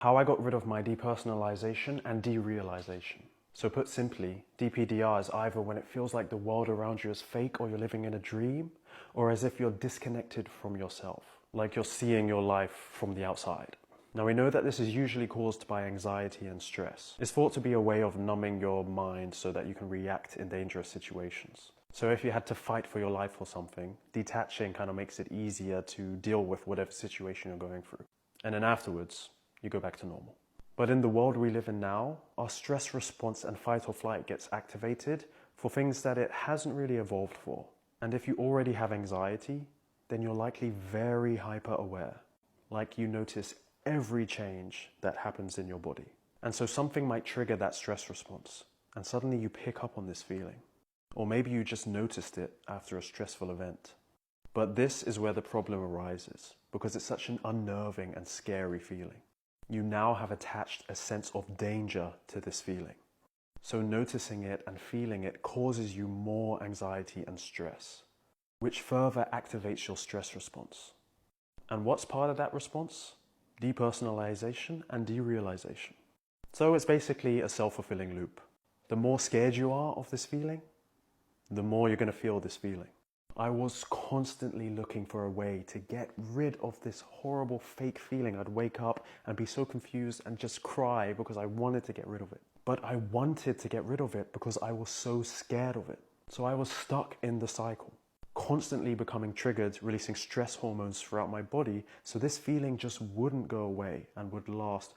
How I got rid of my depersonalization and derealization. So put simply, DPDR is either when it feels like the world around you is fake or you're living in a dream, or as if you're disconnected from yourself, like you're seeing your life from the outside. Now we know that this is usually caused by anxiety and stress. It's thought to be a way of numbing your mind so that you can react in dangerous situations. So if you had to fight for your life or something, detaching kind of makes it easier to deal with whatever situation you're going through. And then afterwards, you go back to normal. But in the world we live in now, our stress response and fight or flight gets activated for things that it hasn't really evolved for. And if you already have anxiety, then you're likely very hyper aware. Like you notice every change that happens in your body. And so something might trigger that stress response, and suddenly you pick up on this feeling. Or maybe you just noticed it after a stressful event. But this is where the problem arises, because it's such an unnerving and scary feeling. You now have attached a sense of danger to this feeling. So noticing it and feeling it causes you more anxiety and stress, which further activates your stress response. And what's part of that response? Depersonalization and derealization. So it's basically a self-fulfilling loop. The more scared you are of this feeling, the more you're going to feel this feeling. I was constantly looking for a way to get rid of this horrible fake feeling. I'd wake up and be so confused and just cry because I wanted to get rid of it. But I wanted to get rid of it because I was so scared of it. So I was stuck in the cycle, constantly becoming triggered, releasing stress hormones throughout my body. So this feeling just wouldn't go away and would last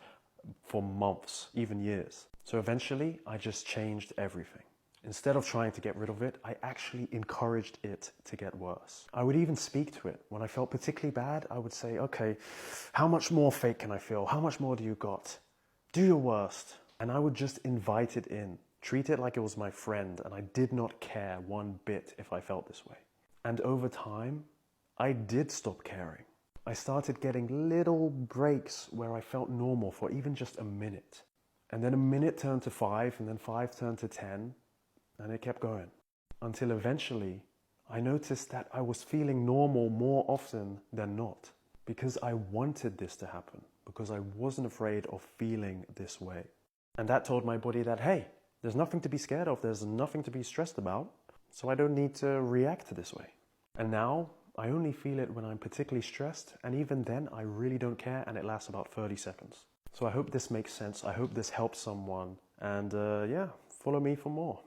for months, even years. So eventually I just changed everything. Instead of trying to get rid of it, I actually encouraged it to get worse. I would even speak to it. When I felt particularly bad, I would say, okay, how much more fake can I feel? How much more do you got? Do your worst. And I would just invite it in, treat it like it was my friend, and I did not care one bit if I felt this way. And over time, I did stop caring. I started getting little breaks where I felt normal for even just a minute. And then a minute turned to 5, and then 5 turned to 10. And it kept going until eventually I noticed that I was feeling normal more often than not, because I wanted this to happen, because I wasn't afraid of feeling this way. And that told my body that, hey, there's nothing to be scared of, there's nothing to be stressed about, so I don't need to react this way. And now I only feel it when I'm particularly stressed, and even then I really don't care, and it lasts about 30 seconds. So I hope this makes sense. I hope this helps someone, and yeah, follow me for more.